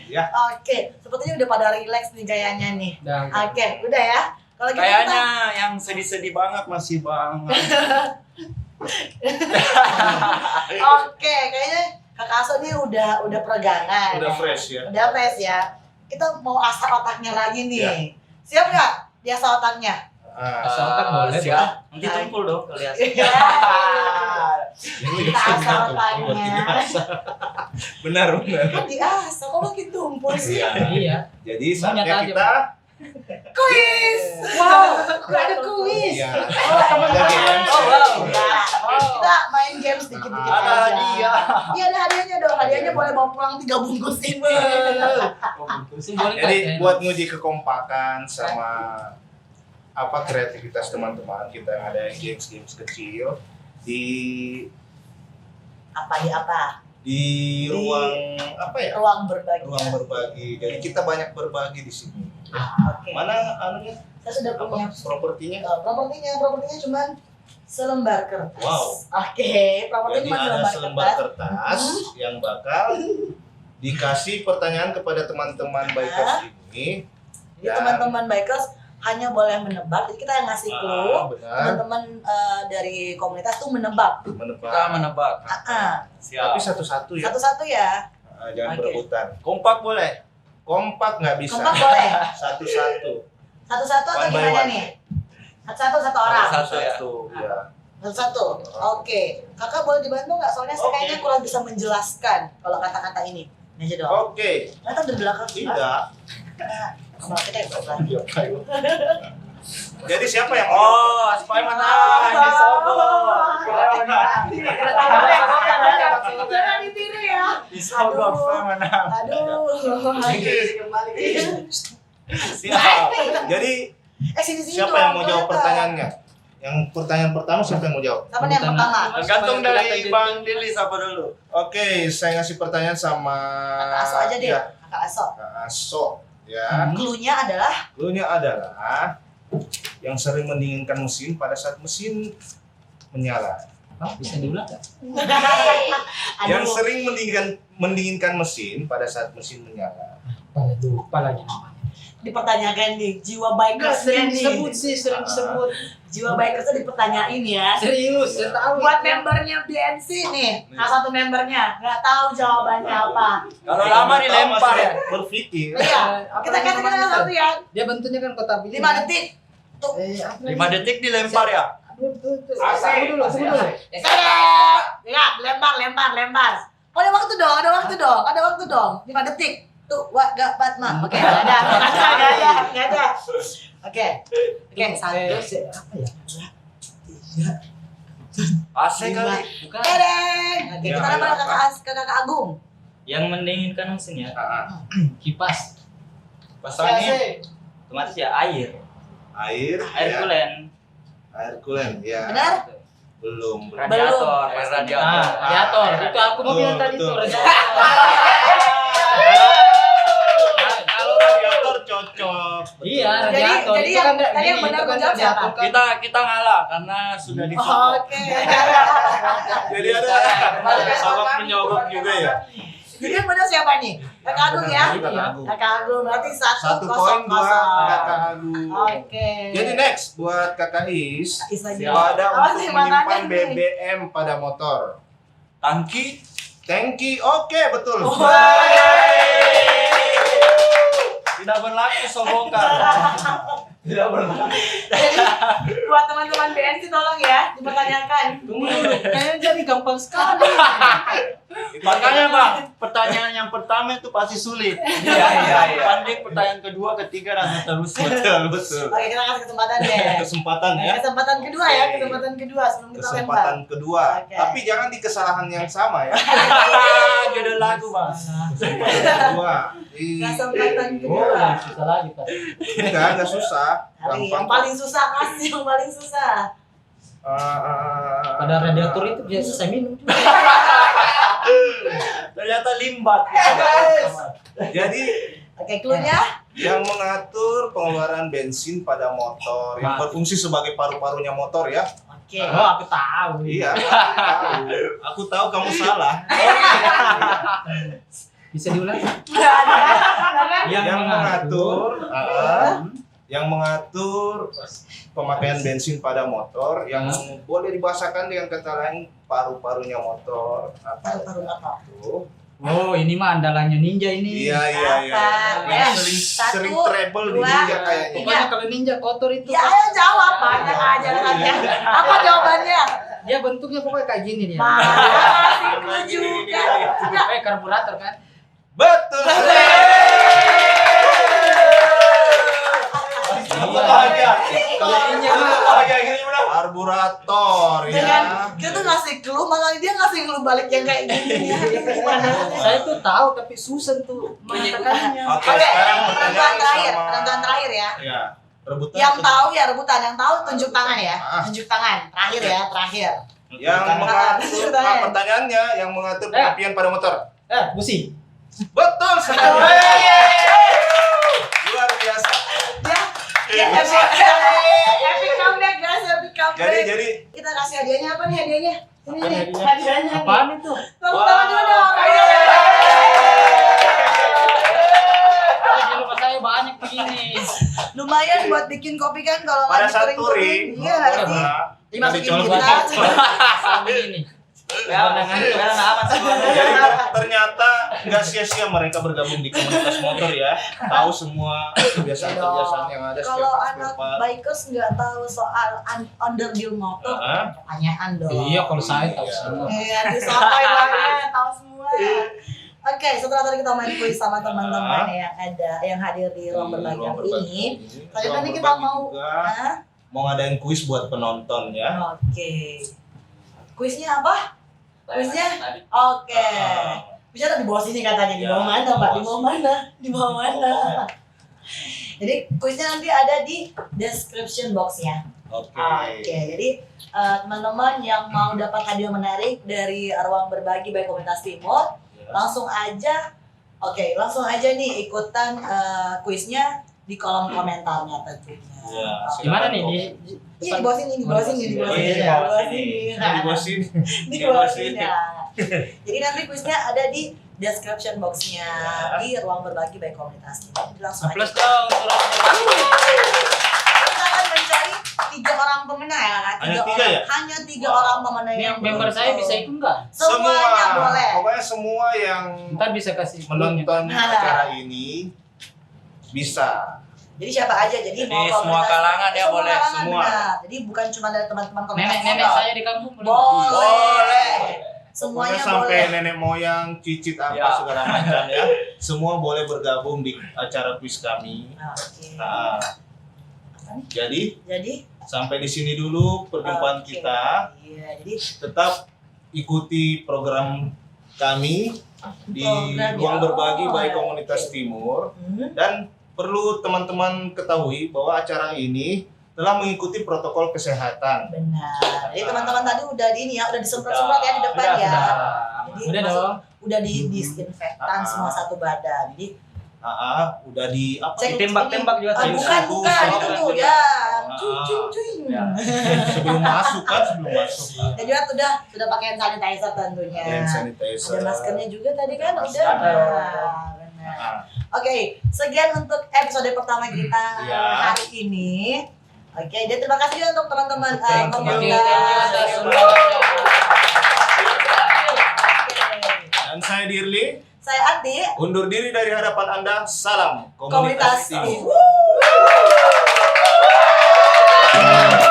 Ya. Oke, sepertinya udah pada relax nih kayaknya nih. Dan Oke, udah ya. Kalau gitu Kayaknya yang sedih-sedih banget masih banget. Oke, kayaknya Kakak Aso nih udah peregangan. Udah fresh ya. Udah fresh ya. Kita mau asar otaknya lagi nih. Ya. Siap nggak? Biasa otaknya. asal otak boleh. Siap. Nanti tumpul dong kelihatan. Kita asar otaknya. Benar. Kan diasar, kok makin tumpul sih? Iya. Jadi Banyak saatnya aja, kita Kuis! Wow, ada kuis. ya. Ada games. Oh, wow. Kita main games dikit-dikit Ada aja. hadiah. Iya, ada hadiahnya dong. Hadiahnya boleh bawa pulang 3 bungkus ini. Jadi buat nguji kekompakan sama apa kreativitas teman-teman kita yang ada yang games kecil di Apa? di ruang apa ya? Ruang berbagi. Ruang berbagi. Jadi kita banyak berbagi di sini. Oke. Mana anunya? Saya sudah punya Apa propertinya? propertinya cuma selembar kertas. Wow. Oke, propertinya Jadi cuma ada selembar selembar kertas. kertas yang bakal dikasih pertanyaan kepada teman-teman bikers ini. Jadi teman-teman bikers hanya boleh menebak. Jadi kita yang ngasih clue. Benar. Teman-teman dari komunitas tuh menebak. Menebak. Kita menebak. Tapi Siap. satu-satu ya. Satu-satu ya. Jangan Oke. berebutan. Kompak boleh? Kompak nggak bisa. Kompak boleh. Satu-satu. Satu-satu atau One by gimana one. nih? Satu orang. Satu ya. Ya. Satu. Oke. Kakak boleh dibantu nggak? Soalnya saya Oke. kayaknya kurang bisa menjelaskan kalau kata-kata ini. Ini aja dong. Oke. Ternyata di belakang. Tidak. Nah, kita yang sebelah. Jadi siapa yang Oh, Aspay menang. Disogok. Jangan ditiru ya. Disogok, Aspay menang. Aduh. Siap. Jadi Sini siapa yang mau jawab pertanyaannya? Yang pertanyaan pertama siapa yang mau jawab? Siapa nih yang pertama? Tergantung dari Bang Dili siapa dulu. Oke, saya ngasih pertanyaan sama Kakak Aso aja deh. Ya, Kakak Aso. Kak Aso. Ya. Cluenya adalah Cluenya adalah yang sering mendinginkan mesin pada saat mesin menyala. Bisa diulang nggak? Yang aduh. sering mendinginkan mesin pada saat mesin menyala. Lupa lagi namanya. Dipertanyakan nih jiwa bikersnya nih. sering disebut. Jiwa bikersnya dipertanyain ya. Serius, saya tahu. Buat membernya BNC nih, salah satu membernya nggak tahu jawabannya apa. Kalau lama dilempar ya. Berpikir. Iya, kita katakan satu ya. Dia bentuknya kan kotak biru. 5 detik. Tuh. 5 detik dilempar ya. Tunggu dulu. Ya, lempar. Oh, ada waktu dong. 5 detik. Tuh, wah, gak Batman. Oke, nggak ada. Oke, satu, apa ya? 2, 3, AC kali. Bukan. Tereng. Oke, Ya, kita ada lempar apa? ke kakak Agung. Yang mendinginkan mesin ya, Kipas. Pasangnya. otomatis ya air Air ya. kulen, Air coolant ya. Benar? Belum. radiator, Air pasti. radiator. Radiator. Itu aku mau bilang tadi tuh. Betul. Radiator. Kalau radiator cocok. Iya, radiator. jadi Itu kan tadi yang gini, benar itu kan menjawab siapa? radiator kan. Kita ngalah karena sudah disogok. Oke. Jadi ada sogok menyogok juga ya. Jadi yang benar siapa nih? Kakak Agung ya? Kakak Agung. Kakak Agung berarti 1-0. 1 poin buat Kakak Agung. Oke. Jadi next buat Kakak Is, Is lagi. wadah Oh, untuk terima menyimpan kasih nih. BBM pada motor. tangki. Tangki, oke betul. Tidak berlaku sogokan. Tidak berlaku. Jadi buat teman-teman BNC tolong ya dipertanyakan. Tunggu dulu, kayaknya jadi gampang sekali. Makanya Bang, pertanyaan yang pertama itu pasti sulit. Iya. Pandai pertanyaan kedua, ketiga dan seterusnya. Betul. Oke, kita kasih kesempatan deh. Kesempatan ya. Kesempatan kedua ya, kesempatan kedua sebelum kita lempar. Kesempatan kedua. Oke. Tapi jangan di kesalahan yang sama ya. Judul lagu Bang. Kesempatan kedua. Kesempatan kedua. Oh, susah lagi Pak. Enggak susah. Hari Gampang. yang paling susah kasih yang paling susah. Pada radiator itu biasa saya minum juga. Ternyata limbat. Jadi Oke, clue-nya? yang mengatur pengeluaran bensin pada motor yang berfungsi sebagai paru-parunya motor ya. Oke. Oh, aku tahu. Iya. Aku tahu kamu salah. Bisa diulang? Yang mengatur pemakaian bensin pada motor yang boleh dibahasakan dengan kata lain paru-parunya motor. Paru-paru apa? Tuh. Oh, ini mah andalannya ninja ini. Iya. Apa? Yang Satu, sering travel di dua, Ninja kayaknya. Pokoknya kalau ninja kotor itu. Ya, ayo jawab banyak aja katanya. Apa jawabannya? Dia bentuknya pokoknya kayak gini dia. Masih clue juga. Kayak karburator kan? Betul. Bahagia. Kalau ninja mah Bahagia gini benar. Karburator ya. Dengan kita tuh ngasih clue, malah dia ngasih clue balik yang kayak gini. Gimana? saya tuh tahu tapi susah tuh mengatakannya. Oke, Oke, sekarang penentuan terakhir, sama- penentuan terakhir ya. Ya, rebutan. Yang tahu ya rebutan, yang tahu tunjuk tangan ya. Ah. Tunjuk tangan, terakhir ya, terakhir. Yang mengatur pertanyaannya yang mengatur pengapian pada motor. Busi. Betul sekali. Luar biasa. Ya, epic comeback guys, epic comeback. Jadi Kita kasih hadiahnya apa nih hadiahnya? Ini nih, hadiahnya. Apaan itu? Tepuk tangan dulu dong. Di rumah saya banyak begini. Lumayan buat bikin kopi kan kalau pada lagi saat kering-kering. touring, Iya nggak sih? Dimasukin dicolok kita. Sama begini. Jadi ternyata nggak sia-sia mereka bergabung di komunitas motor ya. Tahu semua kebiasaan-kebiasaan yang ada Kalau anak spare-part. bikers nggak tahu soal underdeal motor, Hah? pertanyaan dong. Iya, kalau saya tahu Iya. semua. Iya, disampaikan banget, tahu semua. Oke, setelah tadi kita main kuis sama teman-teman yang hadir di ruang berbagi ini, tadi Ruang kita berbagi mau, juga Hah? mau ngadain kuis buat penonton ya. Oke. Kuisnya apa? Kuisnya? Oke. Kuisnya ada di bawah sini katanya. Di bawah mana, Pak? Di bawah mana? Di bawah mana? Jadi kuisnya nanti ada di description box-nya. Oke, jadi teman-teman yang mau dapat hadiah menarik dari ruang berbagi by Komunitas Timur, langsung aja nih ikutan kuisnya di kolom komentarnya tentunya. Ya, Di mana nih? Iya, di bawah sini, di bawah sini, di bawah sini. Di bawah sini. Di bawah sini. Jadi nanti kuisnya ada di description box-nya di ruang berbagi by Komunitas Timur. Jadi langsung aja. Plus dong. Kita akan mencari 3 orang pemenang ya, Kak? Hanya 3 ya? Hanya 3 orang pemenang yang Member saya bisa ikut nggak? Semuanya boleh. Pokoknya semua yang Ntar bisa kasih menonton Nah. acara ini bisa. Jadi siapa aja, jadi mau Jadi semua komunitas- kalangan ya semua boleh, kalangan, semua. benar. Jadi bukan cuma dari teman-teman komunitas Nenek-nenek motor. saya di kampung boleh. Boleh. Pokoknya Semuanya sampai boleh. nenek moyang, cicit apa Ya. segala macam ya. Semua boleh bergabung di acara kuis kami. Oke. Nah, Apa nih? jadi Jadi sampai di sini dulu perjumpaan oke. kita. Iya, jadi Tetap ikuti program kami di Program Ruang ya. Berbagi by Oh, Komunitas oke. Timur. hmm, Dan perlu teman-teman ketahui bahwa acara ini telah mengikuti protokol kesehatan. benar. Jadi teman-teman tadi udah di ini ya, udah disemprot-semprot ya di depan ya. Jadi Udah masuk- dong. Udah di disinfektan semua satu badan. Jadi Udah di apa? cek Ditembak-tembak juga ini. tadi. Bukan itu tuh ya. Ya. Sebelum masuk kan, sebelum masuk. Dan juga sudah pakai hand sanitizer tentunya. Hand sanitizer. Ada maskernya juga tadi kan udah. Masker. Benar. Ah, Oke, sekian untuk episode pertama kita Iya. hari ini. Oke, dan terima kasih juga untuk teman-teman Thank you. komunitas. Oke, thank you atas semuanya. Saya Dirli. Saya Andi, Undur diri dari hadapan Anda. Salam komunitas Timur. Timur.